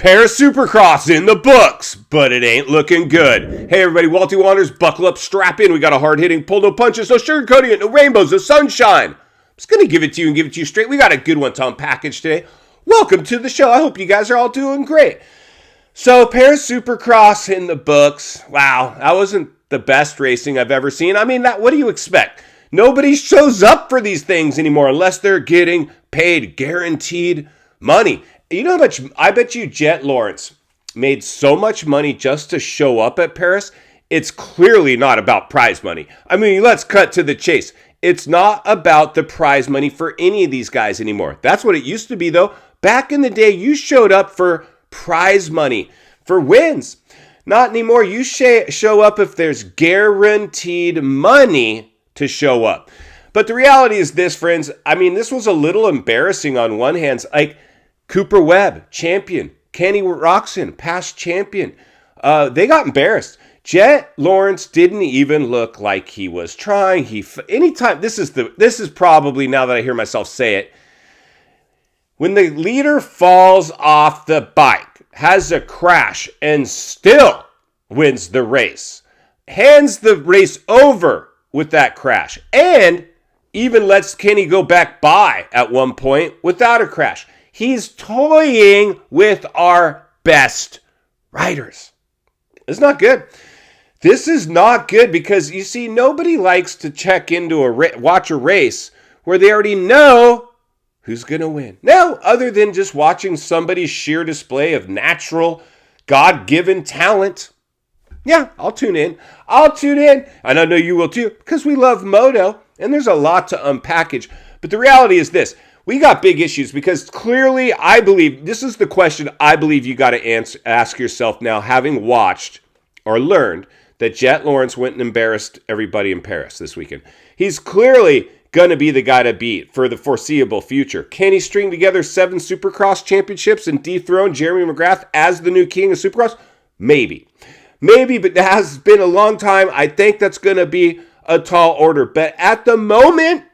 Paris Supercross in the books, but it ain't looking good. Hey everybody, WALTY Wanders, buckle up, strap in. We got a hard-hitting pull, no punches, no sugarcoating it, no rainbows, no sunshine. I'm just going to give it to you and give it to you straight. We got a good one to unpackage today. Welcome to the show. I hope you guys are all doing great. So, Paris Supercross in the books. Wow, that wasn't the best racing I've ever seen. I mean, what do you expect? Nobody shows up for these things anymore unless they're getting paid guaranteed money. You know how much, I bet you Jett Lawrence made so much money just to show up at Paris. It's clearly not about prize money. I mean, let's cut to the chase. It's not about the prize money for any of these guys anymore. That's what it used to be, though. Back in the day, you showed up for prize money, for wins. Not anymore. You show up if there's guaranteed money to show up. But the reality is this, friends. I mean, this was a little embarrassing on one hand. Like, Cooper Webb, champion. Kenny Roczen, past champion. They got embarrassed. Jett Lawrence didn't even look like he was trying. Anytime, this is probably, now that I hear myself say it, when the leader falls off the bike, has a crash, and still wins the race, hands the race over with that crash, and even lets Kenny go back by at one point without a crash. He's toying with our best riders. It's not good. This is not good because, you see, nobody likes to check into watch a race where they already know who's going to win. Now, other than just watching somebody's sheer display of natural, God-given talent, yeah, I'll tune in. And I know you will too, because we love Moto, and there's a lot to unpackage. But the reality is this. We got big issues because clearly, I believe, this is the question I believe you got to ask yourself now, having watched or learned that Jett Lawrence went and embarrassed everybody in Paris this weekend. He's clearly going to be the guy to beat for the foreseeable future. Can he string together 7 Supercross championships and dethrone Jeremy McGrath as the new king of Supercross? Maybe, but it has been a long time. I think that's going to be a tall order. But at the moment,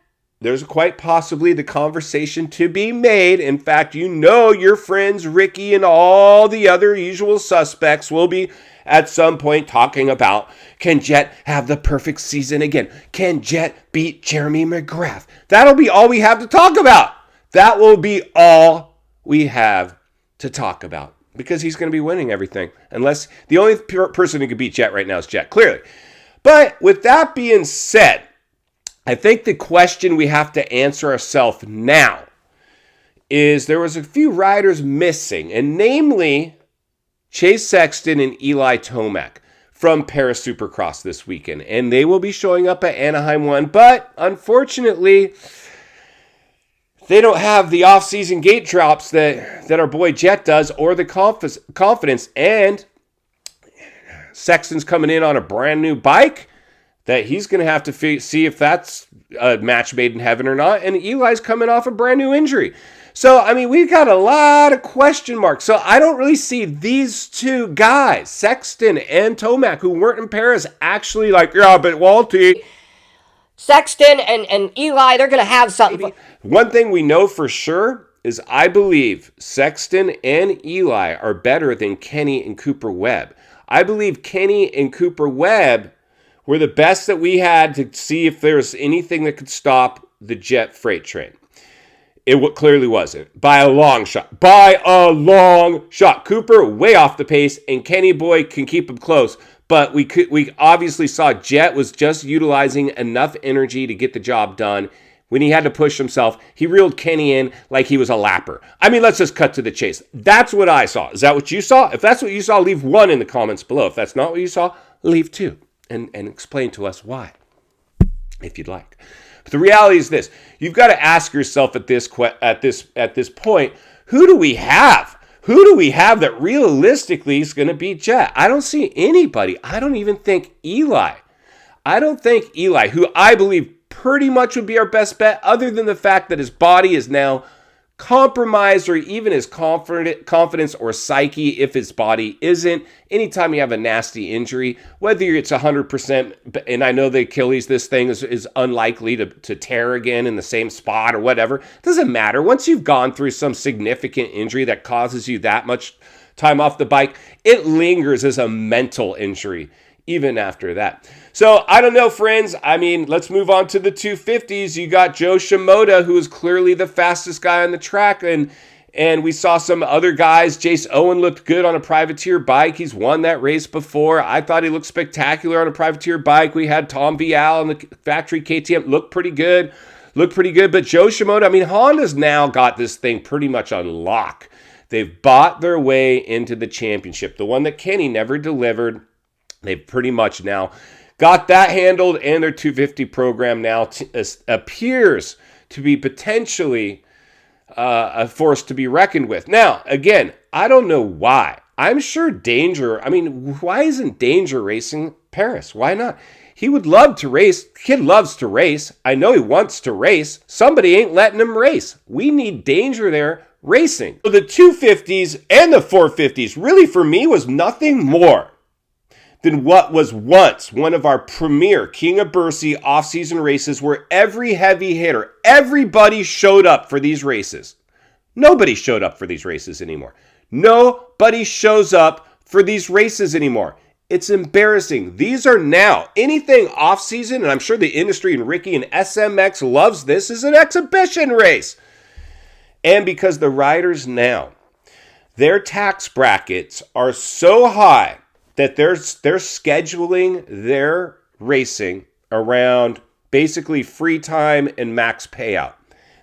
there's quite possibly the conversation to be made. In fact, you know your friends Ricky and all the other usual suspects will be at some point talking about, can Jett have the perfect season again? Can Jett beat Jeremy McGrath? That'll be all we have to talk about. That will be all we have to talk about because he's going to be winning everything. Unless the only person who can beat Jett right now is Jett, clearly. But with that being said, I think the question we have to answer ourselves now is there was a few riders missing, and namely Chase Sexton and Eli Tomac from Paris Supercross this weekend. And they will be showing up at Anaheim 1, but unfortunately, they don't have the off-season gate drops that our boy Jett does or the confidence. And Sexton's coming in on a brand new bike that he's going to have to see if that's a match made in heaven or not. And Eli's coming off a brand new injury. So, I mean, we've got a lot of question marks. So I don't really see these two guys, Sexton and Tomac, who weren't in Paris, actually like, yeah, but Walty. Sexton and Eli, they're going to have something. One thing we know for sure is I believe Sexton and Eli are better than Kenny and Cooper Webb. I believe Kenny and Cooper Webb were the best that we had to see if there was anything that could stop the Jett freight train. It clearly wasn't. By a long shot. Cooper way off the pace, and Kenny boy can keep him close. But we obviously saw Jett was just utilizing enough energy to get the job done. When he had to push himself, he reeled Kenny in like he was a lapper. I mean, let's just cut to the chase. That's what I saw. Is that what you saw? If that's what you saw, leave 1 in the comments below. If that's not what you saw, leave 2. And explain to us why, if you'd like. But the reality is this: you've got to ask yourself at this point, who do we have? Who do we have that realistically is going to beat Jett? I don't see anybody. I don't even think Eli. Who I believe pretty much would be our best bet, other than the fact that his body is now compromised, or even his confidence or psyche if his body isn't. Anytime you have a nasty injury, whether it's 100%, and I know the Achilles, this thing is unlikely to tear again in the same spot or whatever, doesn't matter. Once you've gone through some significant injury that causes you that much time off the bike, it lingers as a mental injury even after that. So I don't know, friends. I mean, let's move on to the 250s. You got Joe Shimoda, who is clearly the fastest guy on the track, and we saw some other guys. Jace Owen looked good on a privateer bike. He's won that race before. I thought he looked spectacular on a privateer bike. We had Tom Vial on the factory KTM. Looked pretty good. But Joe Shimoda, I mean, Honda's now got this thing pretty much on lock. They've bought their way into the championship. The one that Kenny never delivered. They've pretty much now got that handled, and their 250 program now appears to be potentially a force to be reckoned with. Now, again, I don't know why. I'm sure Danger, I mean, why isn't Danger racing Paris? Why not? He would love to race. Kid loves to race. I know he wants to race. Somebody ain't letting him race. We need Danger there racing. So the 250s and the 450s really for me was nothing more than what was once one of our premier King of Bercy off-season races, where every heavy hitter, everybody showed up for these races. Nobody showed up for these races anymore. Nobody shows up for these races anymore. It's embarrassing. These are now anything off-season, and I'm sure the industry and Ricky and SMX loves this, is an exhibition race. And because the riders now, their tax brackets are so high that they're scheduling their racing around basically free time and max payout.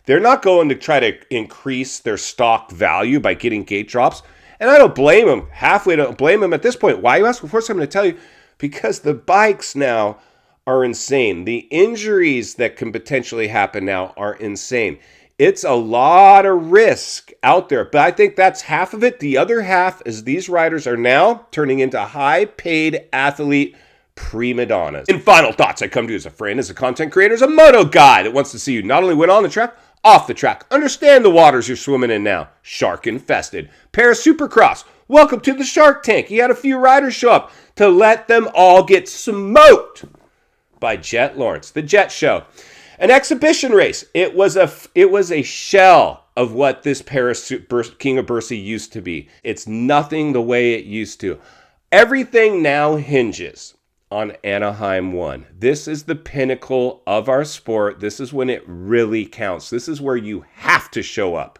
They're not going to try to increase their stock value by getting gate drops. And I don't blame them. Halfway don't blame them at this point. Why, you ask? Of course I'm going to tell you. Because the bikes now are insane. The injuries that can potentially happen now are insane. It's a lot of risk out there, but I think that's half of it. The other half is these riders are now turning into high-paid athlete prima donnas. In final thoughts, I come to you as a friend, as a content creator, as a moto guy that wants to see you not only win on the track, off the track. Understand the waters you're swimming in now. Shark infested. Paris Supercross. Welcome to the Shark Tank. He had a few riders show up to let them all get smoked by Jett Lawrence. The Jett Show. An exhibition race. It was a shell of what this Paris King of Bercy used to be. It's nothing the way it used to. Everything now hinges on Anaheim 1. This is the pinnacle of our sport. This is when it really counts. This is where you have to show up.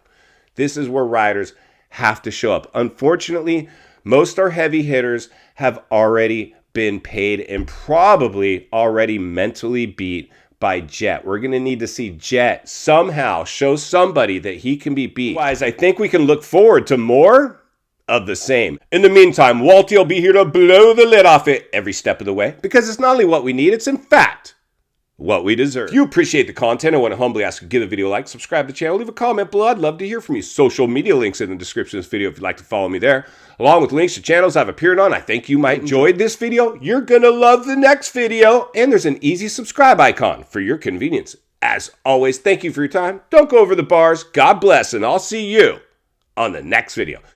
This is where riders have to show up. Unfortunately, most our heavy hitters have already been paid and probably already mentally beat by Jett. We're going to need to see Jett somehow show somebody that he can be beat. Otherwise, I think we can look forward to more of the same. In the meantime, Walty will be here to blow the lid off it every step of the way, because it's not only what we need, it's in fact what we deserve. If you appreciate the content, I want to humbly ask you to give the video a like, subscribe to the channel, leave a comment below. I'd love to hear from you. Social media links in the description of this video if you'd like to follow me there, along with links to channels I've appeared on. I think you might enjoy this video. You're going to love the next video. And there's an easy subscribe icon for your convenience. As always, thank you for your time. Don't go over the bars. God bless, and I'll see you on the next video.